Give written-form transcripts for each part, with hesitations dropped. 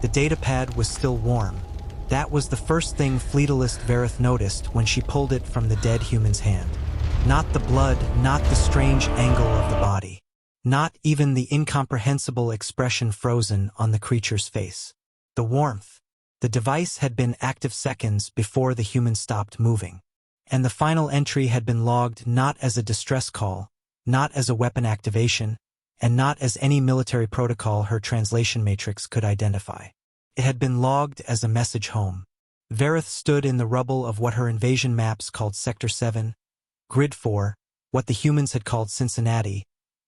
The datapad was still warm. That was the first thing Fleetalist Verith noticed when she pulled it from the dead human's hand. Not the blood, not the strange angle of the body. Not even the incomprehensible expression frozen on the creature's face. The warmth. The device had been active seconds before the human stopped moving. And the final entry had been logged not as a distress call, not as a weapon activation, and not as any military protocol her translation matrix could identify. It had been logged as a message home. Verith stood in the rubble of what her invasion maps called Sector 7, Grid 4, what the humans had called Cincinnati,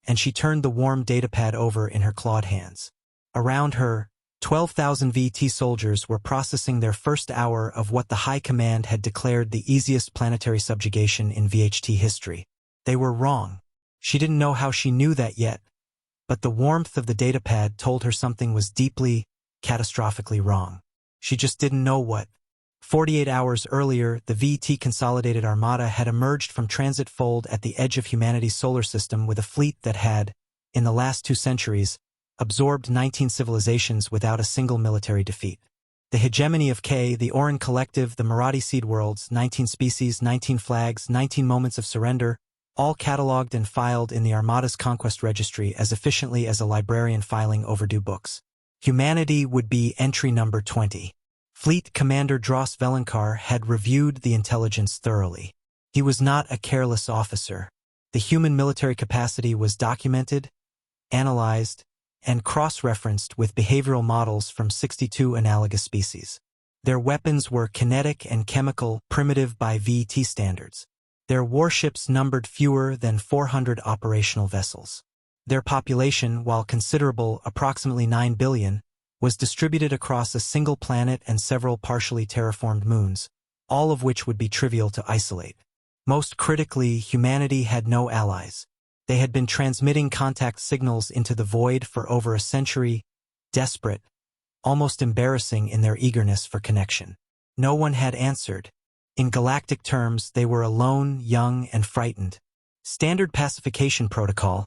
and she turned the warm datapad over in her clawed hands. Around her, 12,000 VT soldiers were processing their first hour of what the High Command had declared the easiest planetary subjugation in VHT history. They were wrong. She didn't know how she knew that yet, but the warmth of the datapad told her something was deeply, catastrophically wrong. She just didn't know what. 48 hours earlier, the VT Consolidated Armada had emerged from transit fold at the edge of humanity's solar system with a fleet that had, in the last 2 centuries, absorbed 19 civilizations without a single military defeat. The hegemony of K, the Oran Collective, the Marathi Seed Worlds, 19 species, 19 flags, 19 moments of surrender, all catalogued and filed in the Armada's conquest registry as efficiently as a librarian filing overdue books. Humanity would be entry number 20. Fleet Commander Dross Velenkar had reviewed the intelligence thoroughly. He was not a careless officer. The human military capacity was documented, analyzed, and cross-referenced with behavioral models from 62 analogous species. Their weapons were kinetic and chemical, primitive by VT standards. Their warships numbered fewer than 400 operational vessels. Their population, while considerable, approximately 9 billion, was distributed across a single planet and several partially terraformed moons, all of which would be trivial to isolate. Most critically, humanity had no allies. They had been transmitting contact signals into the void for over a century, desperate, almost embarrassing in their eagerness for connection. No one had answered. In galactic terms, they were alone, young, and frightened. Standard pacification protocol,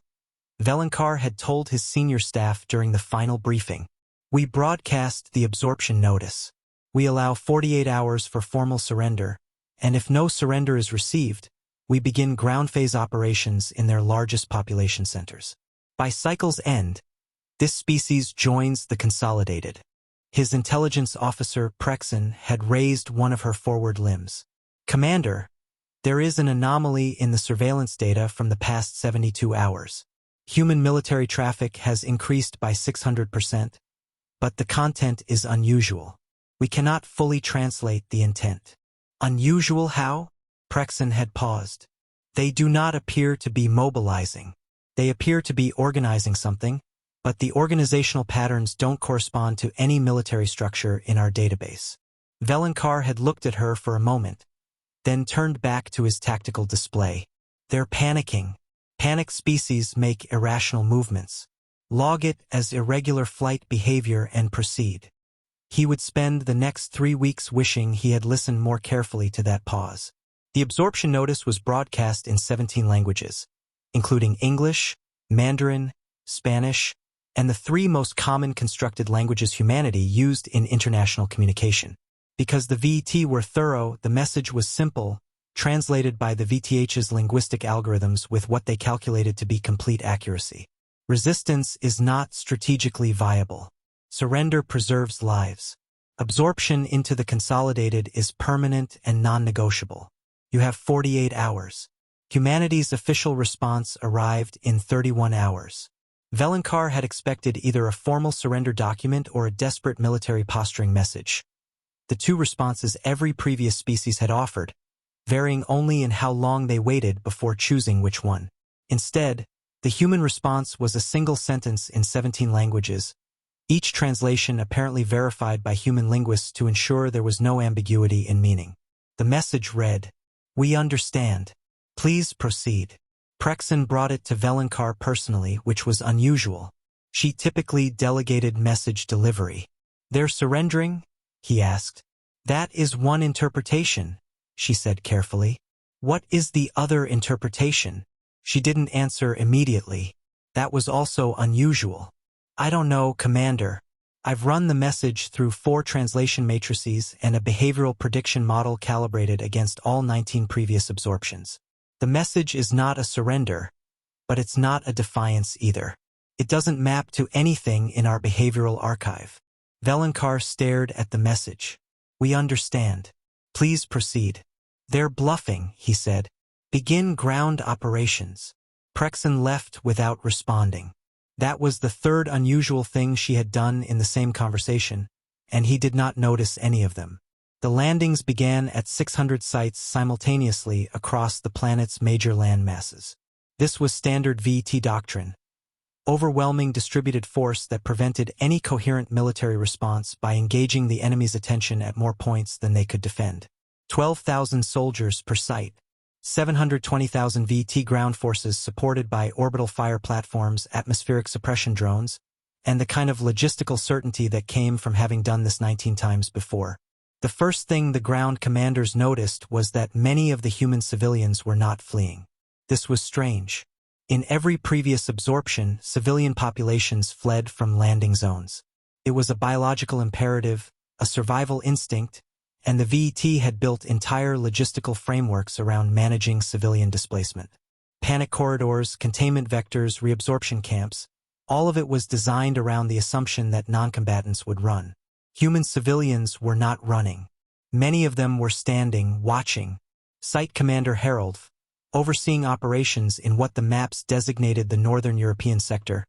Velenkar had told his senior staff during the final briefing. We broadcast the absorption notice. We allow 48 hours for formal surrender, and if no surrender is received, we begin ground phase operations in their largest population centers. By cycle's end, this species joins the Consolidated. His intelligence officer, Prexen, had raised one of her forward limbs. Commander, there is an anomaly in the surveillance data from the past 72 hours. Human military traffic has increased by 600%, but the content is unusual. We cannot fully translate the intent. Unusual how? Prexen had paused. They do not appear to be mobilizing. They appear to be organizing something, but the organizational patterns don't correspond to any military structure in our database. Velenkar had looked at her for a moment, then turned back to his tactical display. They're panicking. Panicked species make irrational movements. Log it as irregular flight behavior and proceed. He would spend the next 3 weeks wishing he had listened more carefully to that pause. The absorption notice was broadcast in 17 languages, including English, Mandarin, Spanish, and the 3 most common constructed languages humanity used in international communication. Because the VT were thorough, the message was simple, translated by the VTH's linguistic algorithms with what they calculated to be complete accuracy. Resistance is not strategically viable. Surrender preserves lives. Absorption into the Consolidated is permanent and non-negotiable. You have 48 hours. Humanity's official response arrived in 31 hours. Velenkar had expected either a formal surrender document or a desperate military posturing message. The 2 responses every previous species had offered, varying only in how long they waited before choosing which one. Instead, the human response was a single sentence in 17 languages, each translation apparently verified by human linguists to ensure there was no ambiguity in meaning. The message read, "We understand. Please proceed." Prexen brought it to Velenkar personally, which was unusual. She typically delegated message delivery. "They're surrendering?" he asked. "That is one interpretation," she said carefully. "What is the other interpretation?" She didn't answer immediately. That was also unusual. "I don't know, Commander. I've run the message through 4 translation matrices and a behavioral prediction model calibrated against all 19 previous absorptions. The message is not a surrender, but it's not a defiance either. It doesn't map to anything in our behavioral archive. Velinkar stared at the message. We understand. Please proceed. They're bluffing, he said. Begin ground operations. Prexen left without responding. That was the 3rd unusual thing she had done in the same conversation, and he did not notice any of them. The landings began at 600 sites simultaneously across the planet's major land masses. This was standard VT doctrine. Overwhelming distributed force that prevented any coherent military response by engaging the enemy's attention at more points than they could defend. 12,000 soldiers per site. 720,000 VT ground forces supported by orbital fire platforms, atmospheric suppression drones, and the kind of logistical certainty that came from having done this 19 times before. The first thing the ground commanders noticed was that many of the human civilians were not fleeing. This was strange. In every previous absorption, civilian populations fled from landing zones. It was a biological imperative, a survival instinct, and the VT had built entire logistical frameworks around managing civilian displacement. Panic corridors, containment vectors, reabsorption camps, all of it was designed around the assumption that non-combatants would run. Human civilians were not running. Many of them were standing, watching. Site Commander Harold, overseeing operations in what the maps designated the Northern European sector,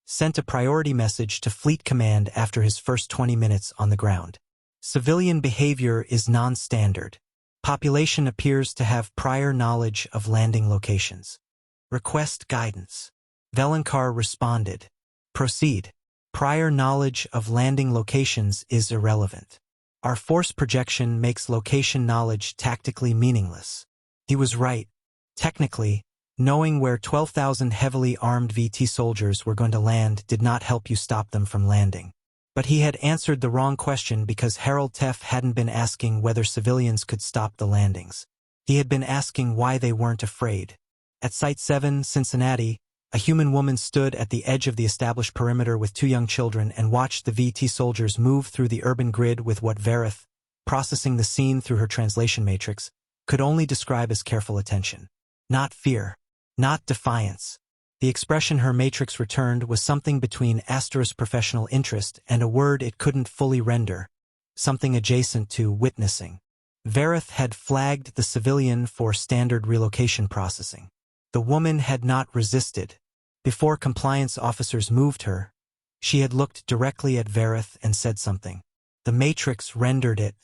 sent a priority message to Fleet Command after his first 20 minutes on the ground. Civilian behavior is non-standard. Population appears to have prior knowledge of landing locations. Request guidance. Velinkar responded. Proceed. Prior knowledge of landing locations is irrelevant. Our force projection makes location knowledge tactically meaningless. He was right. Technically, knowing where 12,000 heavily armed VT soldiers were going to land did not help you stop them from landing. But he had answered the wrong question because Harold Teff hadn't been asking whether civilians could stop the landings. He had been asking why they weren't afraid. At Site 7, Cincinnati, a human woman stood at the edge of the established perimeter with 2 young children and watched the VT soldiers move through the urban grid with what Verith, processing the scene through her translation matrix, could only describe as careful attention. Not fear. Not defiance. The expression her matrix returned was something between asterisk professional interest and a word it couldn't fully render, something adjacent to witnessing. Verith had flagged the civilian for standard relocation processing. The woman had not resisted. Before compliance officers moved her, she had looked directly at Verith and said something. The matrix rendered it.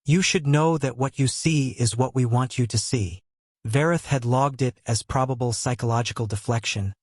You should know that what you see is what we want you to see. Verith had logged it as probable psychological deflection,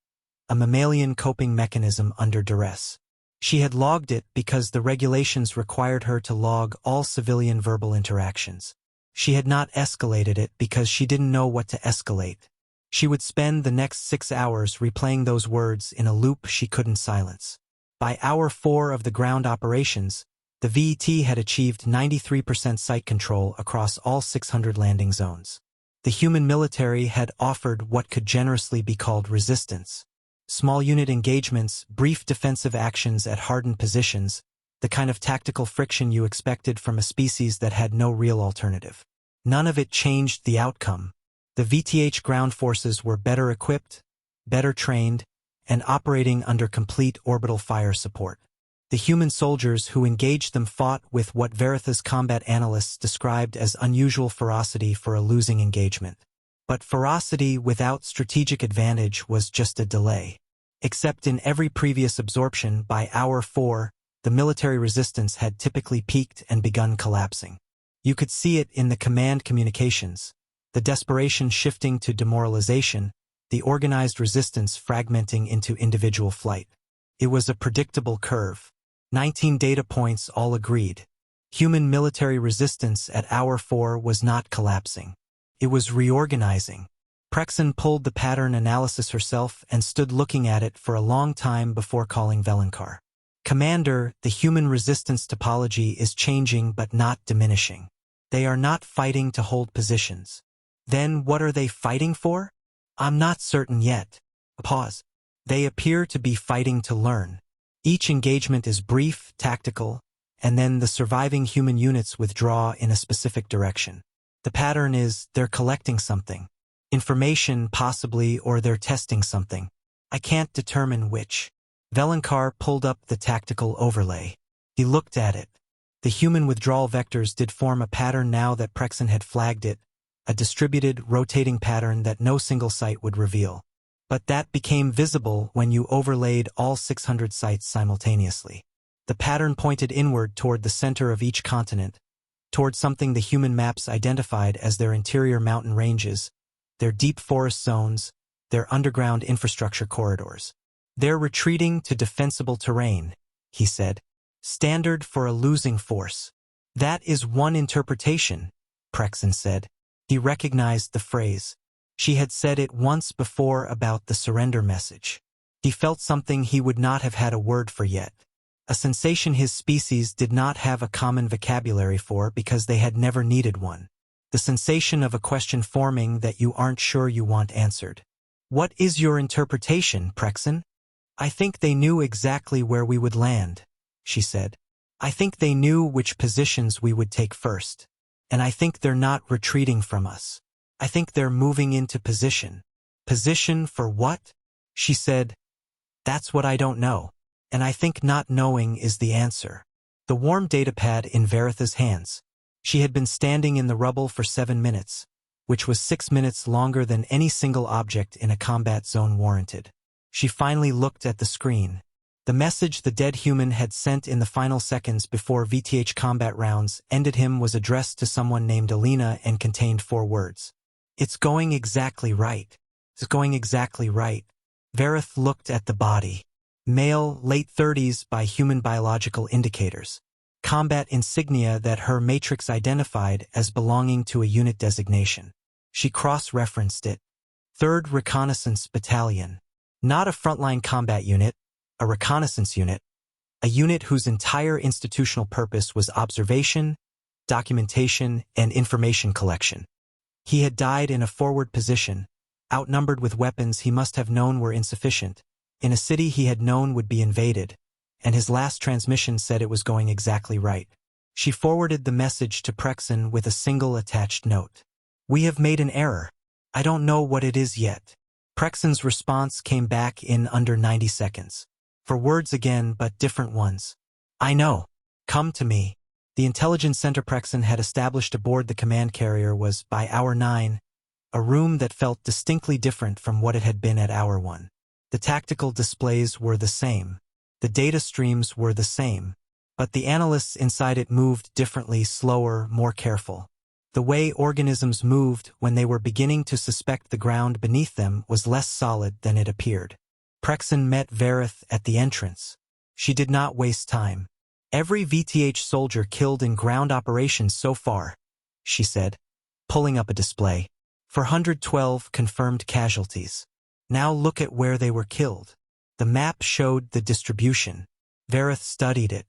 a mammalian coping mechanism under duress. She had logged it because the regulations required her to log all civilian verbal interactions. She had not escalated it because she didn't know what to escalate. She would spend the next 6 hours replaying those words in a loop she couldn't silence. By hour 4 of the ground operations, the VET had achieved 93% site control across all 600 landing zones. The human military had offered what could generously be called resistance. Small unit engagements, brief defensive actions at hardened positions, the kind of tactical friction you expected from a species that had no real alternative. None of it changed the outcome. The VTH ground forces were better equipped, better trained, and operating under complete orbital fire support. The human soldiers who engaged them fought with what Veritha's combat analysts described as unusual ferocity for a losing engagement. But ferocity without strategic advantage was just a delay. Except in every previous absorption, by hour 4, the military resistance had typically peaked and begun collapsing. You could see it in the command communications, the desperation shifting to demoralization, the organized resistance fragmenting into individual flight. It was a predictable curve. 19 data points all agreed. Human military resistance at hour 4 was not collapsing. It was reorganizing. Prexen pulled the pattern analysis herself and stood looking at it for a long time before calling Velinkar. Commander, the human resistance topology is changing but not diminishing. They are not fighting to hold positions. Then what are they fighting for? I'm not certain yet. A pause. They appear to be fighting to learn. Each engagement is brief, tactical, and then the surviving human units withdraw in a specific direction. The pattern is they're collecting something. Information, possibly, or they're testing something. I can't determine which. Velenkar pulled up the tactical overlay. He looked at it. The human withdrawal vectors did form a pattern now that Prexen had flagged it, a distributed, rotating pattern that no single site would reveal. But that became visible when you overlaid all 600 sites simultaneously. The pattern pointed inward toward the center of each continent, toward something the human maps identified as their interior mountain ranges, their deep forest zones, their underground infrastructure corridors. They're retreating to defensible terrain, he said. Standard for a losing force. That is one interpretation, Prexen said. He recognized the phrase. She had said it once before about the surrender message. He felt something he would not have had a word for yet. A sensation his species did not have a common vocabulary for because they had never needed one. The sensation of a question forming that you aren't sure you want answered. What is your interpretation, Prexen? I think they knew exactly where we would land, she said. I think they knew which positions we would take first. And I think they're not retreating from us. I think they're moving into position. Position for what? She said. That's what I don't know. And I think not knowing is the answer. The warm datapad in Veritha's hands. She had been standing in the rubble for 7 minutes, which was 6 minutes longer than any single object in a combat zone warranted. She finally looked at the screen. The message the dead human had sent in the final seconds before VTH combat rounds ended him was addressed to someone named Alina and contained 4 words. It's going exactly right. It's going exactly right. Verith looked at the body. Male, late 30s by human biological indicators. Combat insignia that her matrix identified as belonging to a unit designation. She cross-referenced it. 3rd Reconnaissance Battalion. Not a frontline combat unit, a reconnaissance unit. A unit whose entire institutional purpose was observation, documentation, and information collection. He had died in a forward position, outnumbered with weapons he must have known were insufficient, in a city he had known would be invaded, and his last transmission said it was going exactly right. She forwarded the message to Prexen with a single attached note. We have made an error. I don't know what it is yet. Prexen's response came back in under 90 seconds. 4 words again, but different ones. I know. Come to me. The intelligence center Prexen had established aboard the command carrier was, by hour 9, a room that felt distinctly different from what it had been at hour 1. The tactical displays were the same. The data streams were the same. But the analysts inside it moved differently, slower, more careful. The way organisms moved when they were beginning to suspect the ground beneath them was less solid than it appeared. Prexen met Verith at the entrance. She did not waste time. Every VTH soldier killed in ground operations so far, she said, pulling up a display. 412 confirmed casualties. Now look at where they were killed. The map showed the distribution. Verith studied it.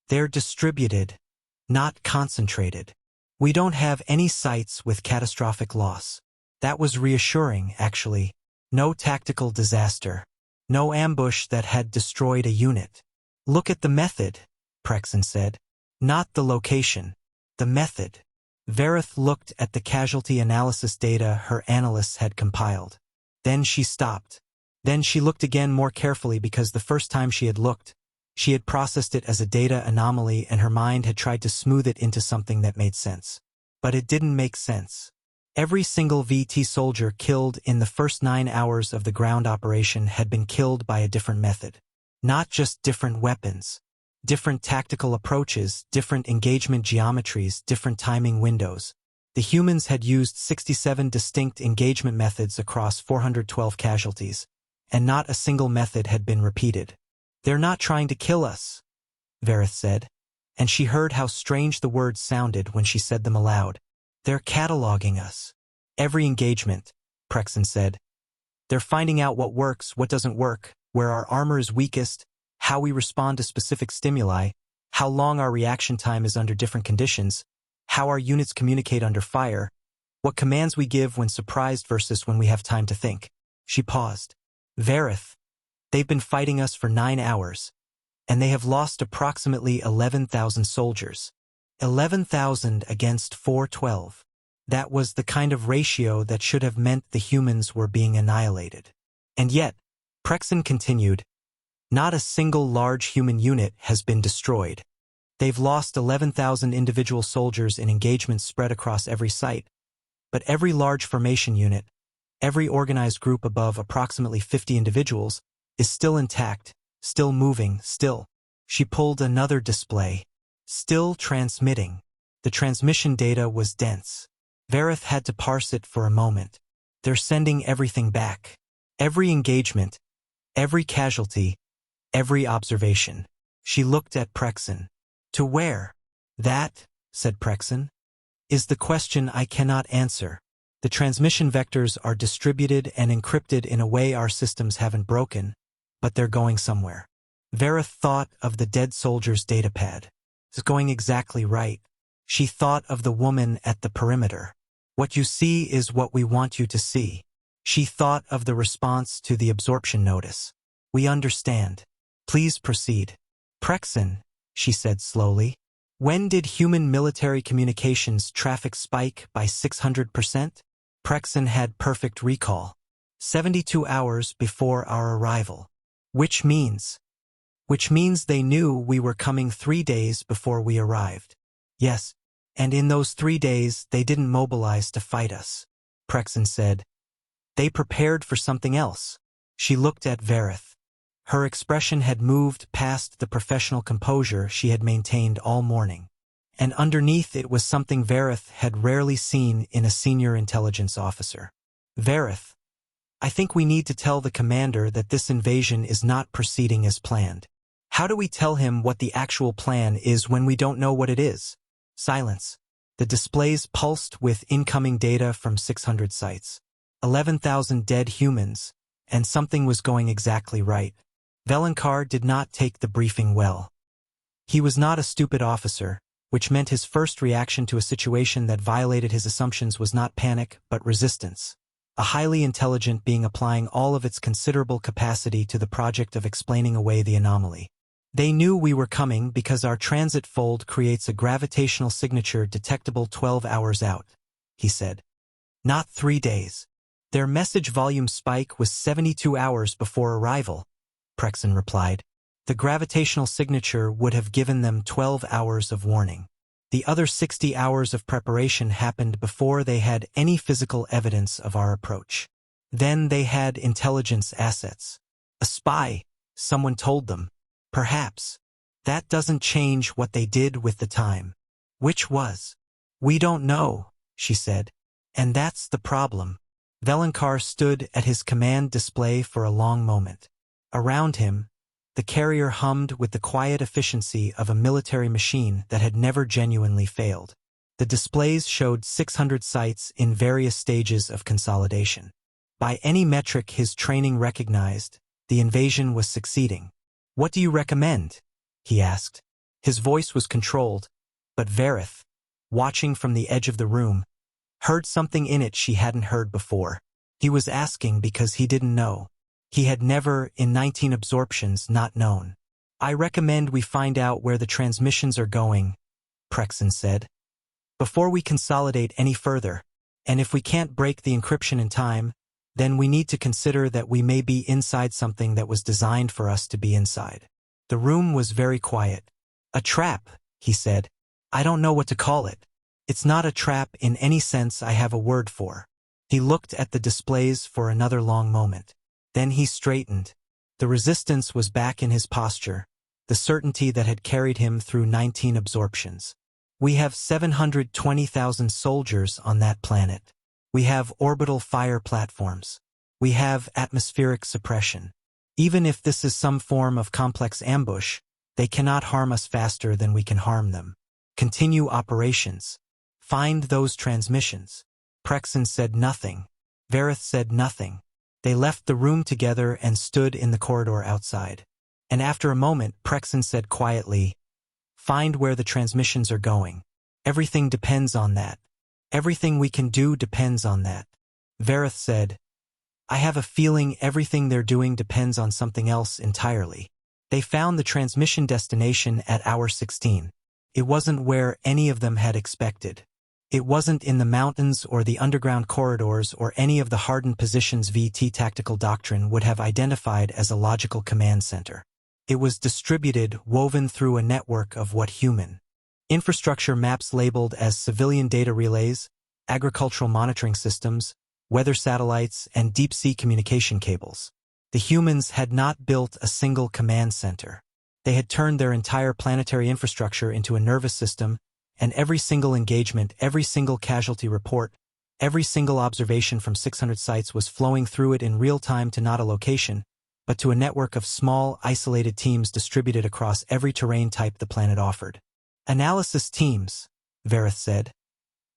They're distributed, not concentrated. We don't have any sites with catastrophic loss. That was reassuring, actually. No tactical disaster. No ambush that had destroyed a unit. Look at the method, Prexen said. Not the location. The method. Verith looked at the casualty analysis data her analysts had compiled. Then she stopped. Then she looked again more carefully because the first time she had looked, she had processed it as a data anomaly and her mind had tried to smooth it into something that made sense. But it didn't make sense. Every single VT soldier killed in the first 9 hours of the ground operation had been killed by a different method. Not just different weapons. Different tactical approaches, different engagement geometries, different timing windows. The humans had used 67 distinct engagement methods across 412 casualties, and not a single method had been repeated. They're not trying to kill us, Verith said, and she heard how strange the words sounded when she said them aloud. They're cataloging us. Every engagement, Prexen said. They're finding out what works, what doesn't work, where our armor is weakest, how we respond to specific stimuli, how long our reaction time is under different conditions, how our units communicate under fire, what commands we give when surprised versus when we have time to think. She paused. Verith, they've been fighting us for 9 hours, and they have lost approximately 11,000 soldiers. 11,000 against 412. That was the kind of ratio that should have meant the humans were being annihilated. And yet, Prexen continued, not a single large human unit has been destroyed. They've lost 11,000 individual soldiers in engagements spread across every site, but every large formation unit, every organized group above approximately 50 individuals, is still intact, still moving, still. She pulled another display. Still transmitting. The transmission data was dense. Vareth had to parse it for a moment. They're sending everything back. Every engagement, every casualty, every observation. She looked at Prexen. To where? That, said Prexen, is the question I cannot answer. The transmission vectors are distributed and encrypted in a way our systems haven't broken, but they're going somewhere. Vareth thought of the dead soldier's datapad. It's going exactly right. She thought of the woman at the perimeter. What you see is what we want you to see. She thought of the response to the absorption notice. We understand. Please proceed. Prexen, she said slowly. When did human military communications traffic spike by 600%? Prexen had perfect recall. 72 hours before our arrival. Which means they knew we were coming 3 days before we arrived. Yes, and in those 3 days they didn't mobilize to fight us. Prexen said. They prepared for something else. She looked at Vareth. Her expression had moved past the professional composure she had maintained all morning. And underneath it was something Vareth had rarely seen in a senior intelligence officer. Vareth, I think we need to tell the commander that this invasion is not proceeding as planned. How do we tell him what the actual plan is when we don't know what it is? Silence. The displays pulsed with incoming data from 600 sites. 11,000 dead humans, and something was going exactly right. Velankar did not take the briefing well. He was not a stupid officer, which meant his first reaction to a situation that violated his assumptions was not panic, but resistance. A highly intelligent being applying all of its considerable capacity to the project of explaining away the anomaly. They knew we were coming because our transit fold creates a gravitational signature detectable 12 hours out, he said. Not 3 days. Their message volume spike was 72 hours before arrival, Prexen replied. The gravitational signature would have given them 12 hours of warning. The other 60 hours of preparation happened before they had any physical evidence of our approach. Then they had intelligence assets. A spy, someone told them. Perhaps. That doesn't change what they did with the time. Which was? We don't know, she said. And that's the problem. Velankar stood at his command display for a long moment. Around him, the carrier hummed with the quiet efficiency of a military machine that had never genuinely failed. The displays showed 600 sites in various stages of consolidation. By any metric his training recognized, the invasion was succeeding. What do you recommend? He asked. His voice was controlled, but Vareth, watching from the edge of the room, heard something in it she hadn't heard before. He was asking because he didn't know. He had never, in 19 absorptions, not known. I recommend we find out where the transmissions are going, Prexen said, before we consolidate any further. And if we can't break the encryption in time, then we need to consider that we may be inside something that was designed for us to be inside. The room was very quiet. A trap, he said. I don't know what to call it. It's not a trap in any sense I have a word for. He looked at the displays for another long moment. Then he straightened. The resistance was back in his posture, the certainty that had carried him through 19 absorptions. We have 720,000 soldiers on that planet. We have orbital fire platforms. We have atmospheric suppression. Even if this is some form of complex ambush, they cannot harm us faster than we can harm them. Continue operations. Find those transmissions. Prexen said nothing. Vareth said nothing. They left the room together and stood in the corridor outside. And after a moment, Prexen said quietly, Find where the transmissions are going. Everything depends on that. Everything we can do depends on that. Vareth said, I have a feeling everything they're doing depends on something else entirely. They found the transmission destination at hour 16. It wasn't where any of them had expected. It wasn't in the mountains or the underground corridors or any of the hardened positions VT tactical doctrine would have identified as a logical command center. It was distributed, woven through a network of what human infrastructure maps labeled as civilian data relays, agricultural monitoring systems, weather satellites, and deep-sea communication cables. The humans had not built a single command center. They had turned their entire planetary infrastructure into a nervous system, and every single engagement, every single casualty report, every single observation from 600 sites was flowing through it in real time to not a location, but to a network of small, isolated teams distributed across every terrain type the planet offered. Analysis teams, Verith said.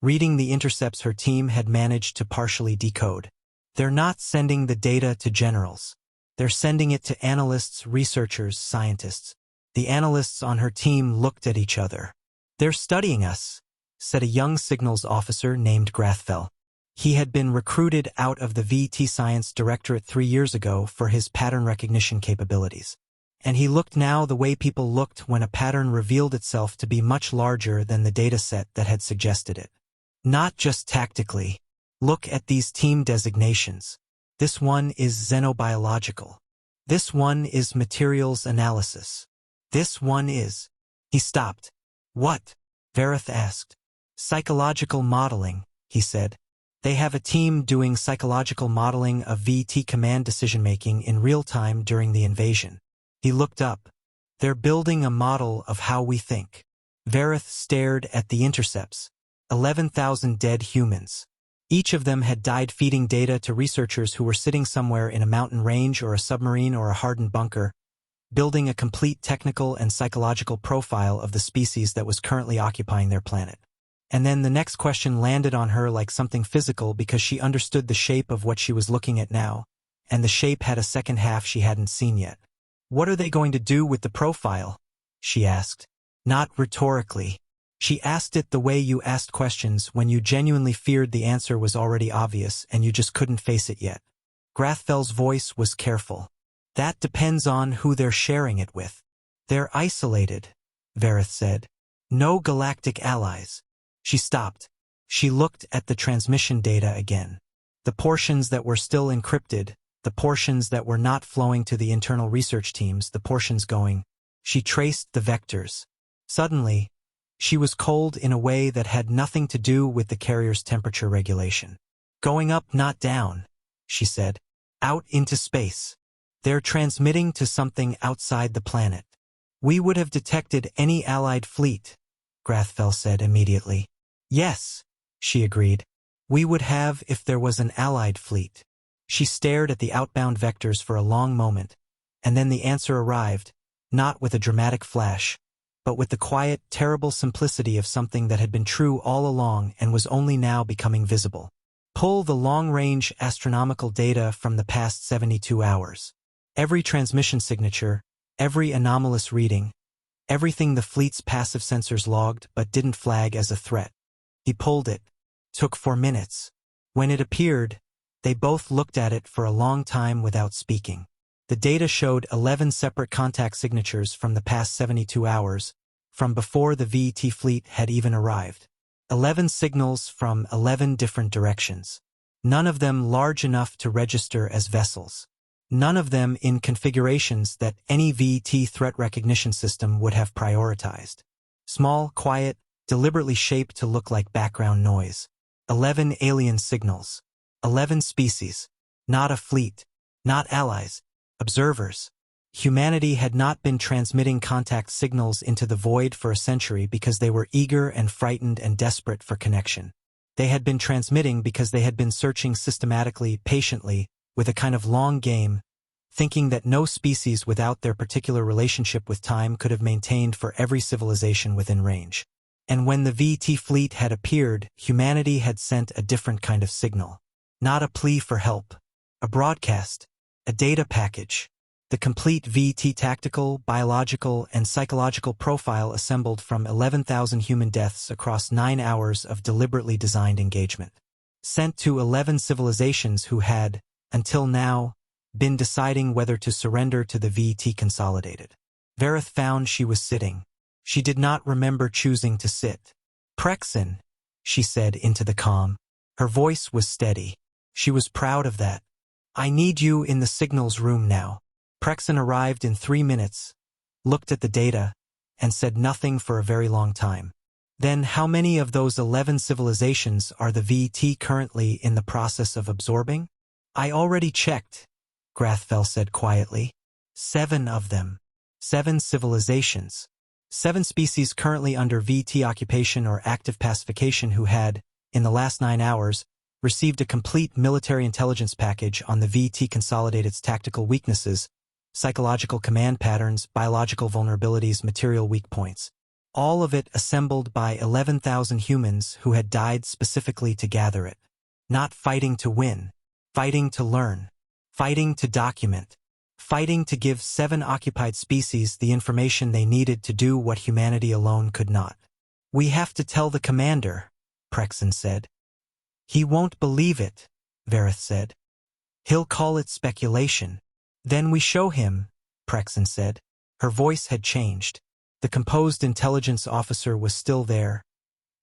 Reading the intercepts her team had managed to partially decode. They're not sending the data to generals. They're sending it to analysts, researchers, scientists. The analysts on her team looked at each other. They're studying us, said a young signals officer named Grathfell. He had been recruited out of the VT Science Directorate 3 years ago for his pattern recognition capabilities. And he looked now the way people looked when a pattern revealed itself to be much larger than the dataset that had suggested it. Not just tactically. Look at these team designations. This one is xenobiological. This one is materials analysis. This one is... He stopped. What? Verith asked. Psychological modeling, he said. They have a team doing psychological modeling of VT command decision-making in real time during the invasion. He looked up. They're building a model of how we think. Verith stared at the intercepts. 11,000 dead humans. Each of them had died feeding data to researchers who were sitting somewhere in a mountain range or a submarine or a hardened bunker, building a complete technical and psychological profile of the species that was currently occupying their planet. And then the next question landed on her like something physical because she understood the shape of what she was looking at now, and the shape had a second half she hadn't seen yet. What are they going to do with the profile? She asked. Not rhetorically. She asked it the way you asked questions when you genuinely feared the answer was already obvious and you just couldn't face it yet. Grathfell's voice was careful. That depends on who they're sharing it with. They're isolated, Verith said. No galactic allies. She stopped. She looked at the transmission data again. The portions that were still encrypted, the portions that were not flowing to the internal research teams, the portions going. She traced the vectors. Suddenly, she was cold in a way that had nothing to do with the carrier's temperature regulation. Going up, not down, she said. Out into space. They're transmitting to something outside the planet. We would have detected any allied fleet, Grathfell said immediately. Yes, she agreed. We would have if there was an allied fleet. She stared at the outbound vectors for a long moment, and then the answer arrived, not with a dramatic flash, but with the quiet, terrible simplicity of something that had been true all along and was only now becoming visible. Pull the long-range astronomical data from the past 72 hours. Every transmission signature, every anomalous reading, everything the fleet's passive sensors logged but didn't flag as a threat. He pulled it. Took 4 minutes. When it appeared, they both looked at it for a long time without speaking. The data showed 11 separate contact signatures from the past 72 hours, from before the VT fleet had even arrived. 11 signals from 11 different directions. None of them large enough to register as vessels. None of them in configurations that any VT threat recognition system would have prioritized. Small, quiet, deliberately shaped to look like background noise. 11 alien signals. 11 species. Not a fleet. Not allies. Observers. Humanity had not been transmitting contact signals into the void for a century because they were eager and frightened and desperate for connection. They had been transmitting because they had been searching systematically, patiently, with a kind of long game, thinking that no species without their particular relationship with time could have maintained for every civilization within range. And when the VT fleet had appeared, humanity had sent a different kind of signal. Not a plea for help. A broadcast. A data package. The complete VT tactical, biological, and psychological profile assembled from 11,000 human deaths across 9 hours of deliberately designed engagement. Sent to 11 civilizations who had, until now, been deciding whether to surrender to the VT Consolidated. Verith found she was sitting. She did not remember choosing to sit. "Prexen," she said into the calm. Her voice was steady. She was proud of that. "I need you in the signals room now." Prexen arrived in 3 minutes, looked at the data, and said nothing for a very long time. "Then how many of those 11 civilizations are the VT currently in the process of absorbing?" "I already checked," Grathfell said quietly. 7 of them. 7 civilizations. 7 species currently under VT occupation or active pacification who had, in the last 9 hours, received a complete military intelligence package on the VT Consolidated's tactical weaknesses, psychological command patterns, biological vulnerabilities, material weak points. All of it assembled by 11,000 humans who had died specifically to gather it. Not fighting to win, fighting to learn, fighting to document, fighting to give 7 occupied species the information they needed to do what humanity alone could not. "We have to tell the commander," Prexen said. "He won't believe it," Verith said. "He'll call it speculation." "Then we show him," Prexen said. Her voice had changed. The composed intelligence officer was still there,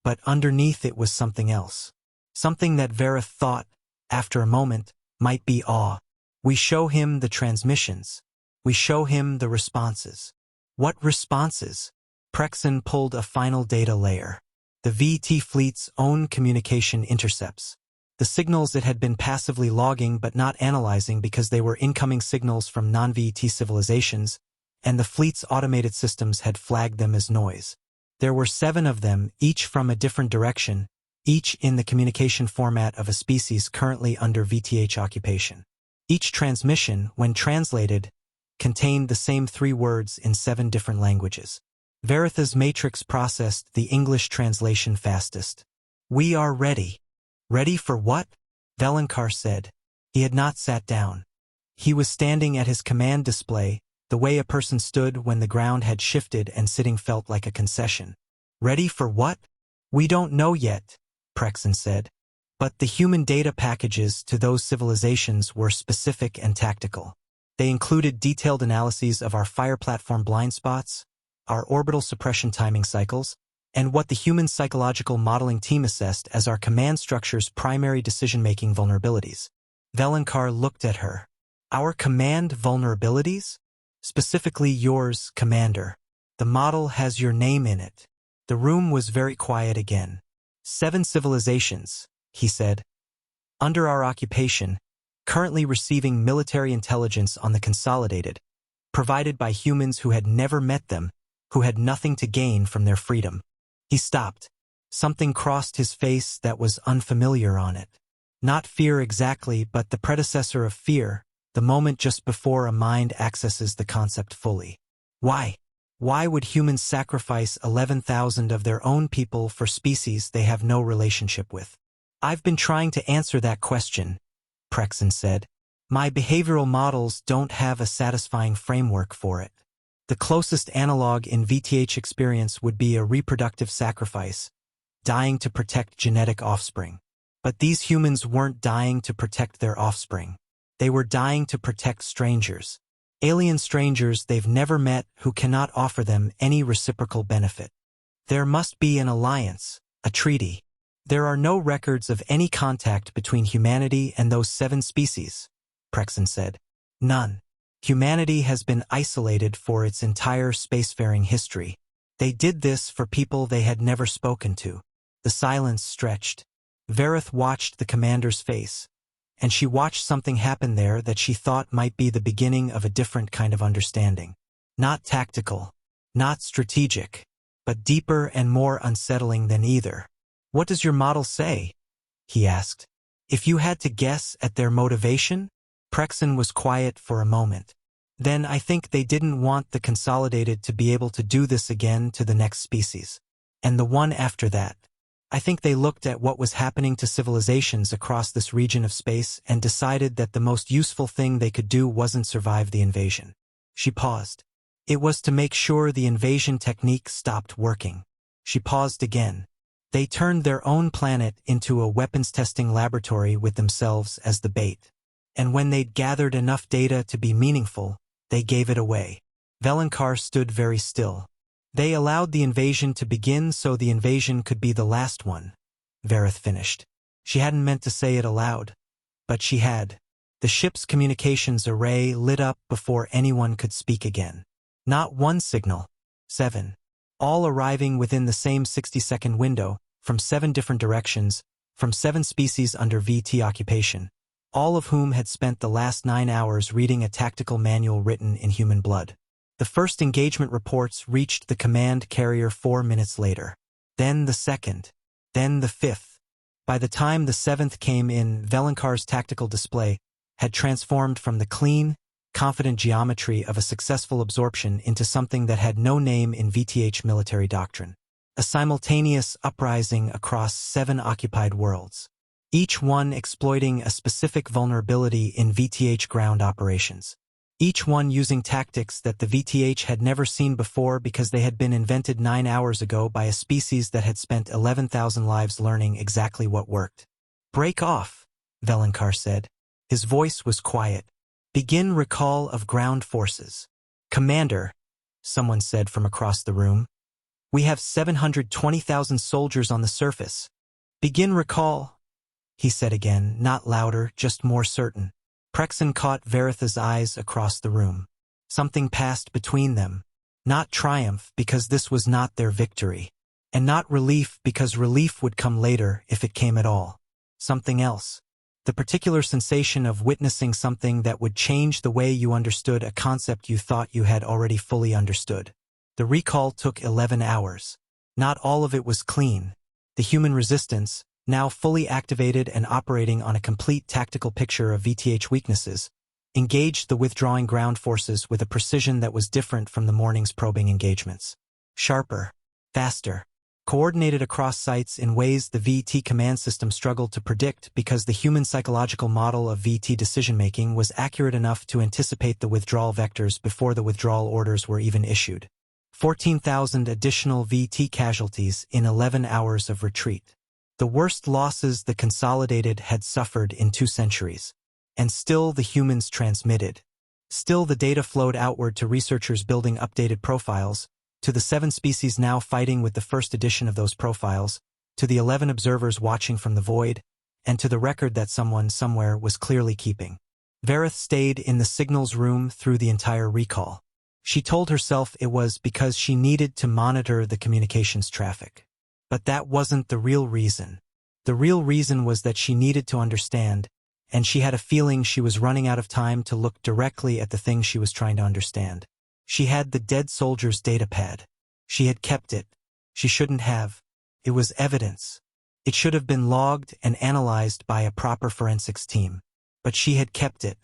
but underneath it was something else. Something that Verith thought, after a moment, might be awe. "We show him the transmissions. We show him the responses." "What responses?" Prexen pulled a final data layer. The VT fleet's own communication intercepts. The signals it had been passively logging but not analyzing because they were incoming signals from non-VT civilizations, and the fleet's automated systems had flagged them as noise. There were 7 of them, each from a different direction, each in the communication format of a species currently under VTH occupation. Each transmission, when translated, contained the same 3 words in 7 different languages. Veritha's matrix processed the English translation fastest. "We are ready." "Ready for what?" Velankar said. He had not sat down. He was standing at his command display, the way a person stood when the ground had shifted and sitting felt like a concession. "Ready for what?" "We don't know yet," Prexen said. But the human data packages to those civilizations were specific and tactical. They included detailed analyses of our fire platform blind spots, our orbital suppression timing cycles, and what the human psychological modeling team assessed as our command structure's primary decision-making vulnerabilities. Velankar looked at her. "Our command vulnerabilities? Specifically yours, Commander. The model has your name in it." The room was very quiet again. 7 civilizations, he said, under our occupation, currently receiving military intelligence on the Consolidated, provided by humans who had never met them, who had nothing to gain from their freedom. He stopped. Something crossed his face that was unfamiliar on it. Not fear exactly, but the predecessor of fear, the moment just before a mind accesses the concept fully. Why? Why would humans sacrifice 11,000 of their own people for species they have no relationship with? "I've been trying to answer that question," Prexen said. "My behavioral models don't have a satisfying framework for it. The closest analog in VTH experience would be a reproductive sacrifice, dying to protect genetic offspring. But these humans weren't dying to protect their offspring. They were dying to protect strangers. Alien strangers they've never met who cannot offer them any reciprocal benefit. There must be an alliance, a treaty. There are no records of any contact between humanity and those 7 species," Prexen said. "None. Humanity has been isolated for its entire spacefaring history. They did this for people they had never spoken to." The silence stretched. Verith watched the commander's face, and she watched something happen there that she thought might be the beginning of a different kind of understanding. Not tactical, not strategic, but deeper and more unsettling than either. "What does your model say?" he asked. "If you had to guess at their motivation?" Prexen was quiet for a moment. "Then I think they didn't want the Consolidated to be able to do this again to the next species. And the one after that. I think they looked at what was happening to civilizations across this region of space and decided that the most useful thing they could do wasn't survive the invasion." She paused. "It was to make sure the invasion technique stopped working." She paused again. "They turned their own planet into a weapons testing laboratory with themselves as the bait. And when they'd gathered enough data to be meaningful, they gave it away. Velankar stood very still. They allowed the invasion to begin so the invasion could be the last one, Vareth finished. She hadn't meant to say it aloud, but she had. The ship's communications array lit up before anyone could speak again. Not one signal. 7. All arriving within the same 60-second window, from 7 different directions, from 7 species under VT occupation, all of whom had spent the last 9 hours reading a tactical manual written in human blood. The first engagement reports reached the command carrier 4 minutes later. Then the second. Then the 5th. By the time the 7th came in, Velankar's tactical display had transformed from the clean, confident geometry of a successful absorption into something that had no name in VTH military doctrine. A simultaneous uprising across 7 occupied worlds, each one exploiting a specific vulnerability in VTH ground operations. Each one using tactics that the VTH had never seen before because they had been invented 9 hours ago by a species that had spent 11,000 lives learning exactly what worked. "Break off," Velankar said. His voice was quiet. "Begin recall of ground forces." "Commander," someone said from across the room, "we have 720,000 soldiers on the surface." "Begin recall," he said again, not louder, just more certain. Prexen caught Vareth's eyes across the room. Something passed between them. Not triumph, because this was not their victory. And not relief, because relief would come later, if it came at all. Something else. The particular sensation of witnessing something that would change the way you understood a concept you thought you had already fully understood. The recall took 11 hours. Not all of it was clean. The human resistance, now fully activated and operating on a complete tactical picture of VTH weaknesses, engaged the withdrawing ground forces with a precision that was different from the morning's probing engagements. Sharper, faster, coordinated across sites in ways the VT command system struggled to predict because the human psychological model of VT decision-making was accurate enough to anticipate the withdrawal vectors before the withdrawal orders were even issued. 14,000 additional VT casualties in 11 hours of retreat. The worst losses the Consolidated had suffered in 2 centuries. And still the humans transmitted. Still the data flowed outward to researchers building updated profiles, to the 7 species now fighting with the first edition of those profiles, to the 11 observers watching from the void, and to the record that someone somewhere was clearly keeping. Vareth stayed in the signals room through the entire recall. She told herself it was because she needed to monitor the communications traffic. But that wasn't the real reason. The real reason was that she needed to understand, and she had a feeling she was running out of time to look directly at the thing she was trying to understand. She had the dead soldier's datapad. She had kept it. She shouldn't have. It was evidence. It should have been logged and analyzed by a proper forensics team. But she had kept it.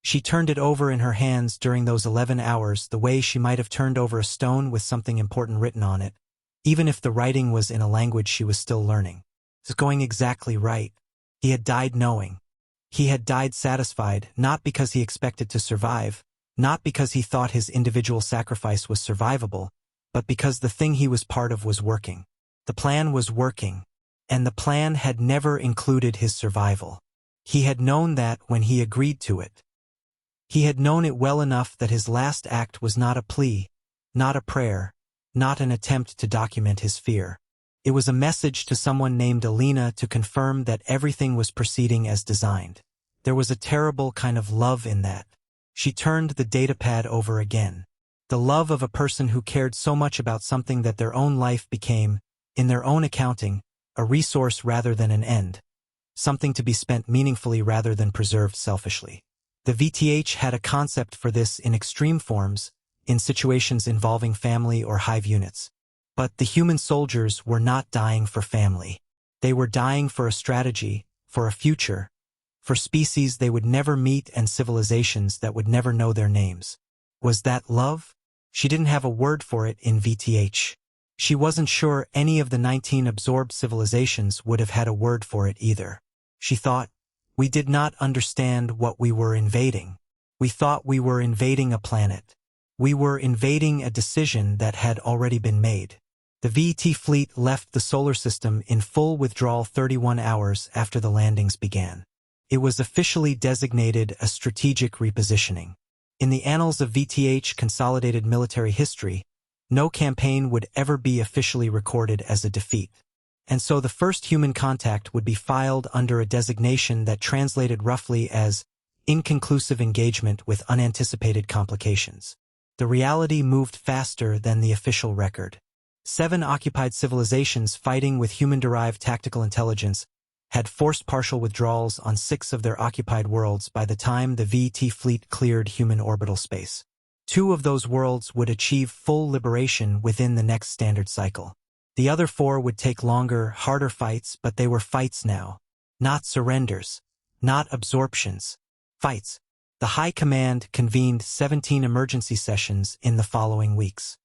She turned it over in her hands during those 11 hours the way she might have turned over a stone with something important written on it, even if the writing was in a language she was still learning. It was going exactly right. He had died knowing. He had died satisfied, not because he expected to survive, not because he thought his individual sacrifice was survivable, but because the thing he was part of was working. The plan was working, and the plan had never included his survival. He had known that when he agreed to it. He had known it well enough that his last act was not a plea, not a prayer, not an attempt to document his fear. It was a message to someone named Alina to confirm that everything was proceeding as designed. There was a terrible kind of love in that. She turned the datapad over again. The love of a person who cared so much about something that their own life became, in their own accounting, a resource rather than an end. Something to be spent meaningfully rather than preserved selfishly. The VTH had a concept for this in extreme forms, in situations involving family or hive units. But the human soldiers were not dying for family. They were dying for a strategy, for a future, for species they would never meet and civilizations that would never know their names. Was that love? She didn't have a word for it in VTH. She wasn't sure any of the 19 absorbed civilizations would have had a word for it either. She thought, we did not understand what we were invading. We thought we were invading a planet. We were invading a decision that had already been made. The VT fleet left the solar system in full withdrawal 31 hours after the landings began. It was officially designated a strategic repositioning. In the annals of VTH consolidated military history, no campaign would ever be officially recorded as a defeat. And so the first human contact would be filed under a designation that translated roughly as inconclusive engagement with unanticipated complications. The reality moved faster than the official record. 7 occupied civilizations fighting with human-derived tactical intelligence had forced partial withdrawals on 6 of their occupied worlds by the time the VT fleet cleared human orbital space. 2 of those worlds would achieve full liberation within the next standard cycle. The other 4 would take longer, harder fights, but they were fights now. Not surrenders. Not absorptions. Fights. The High Command convened 17 emergency sessions in the following weeks.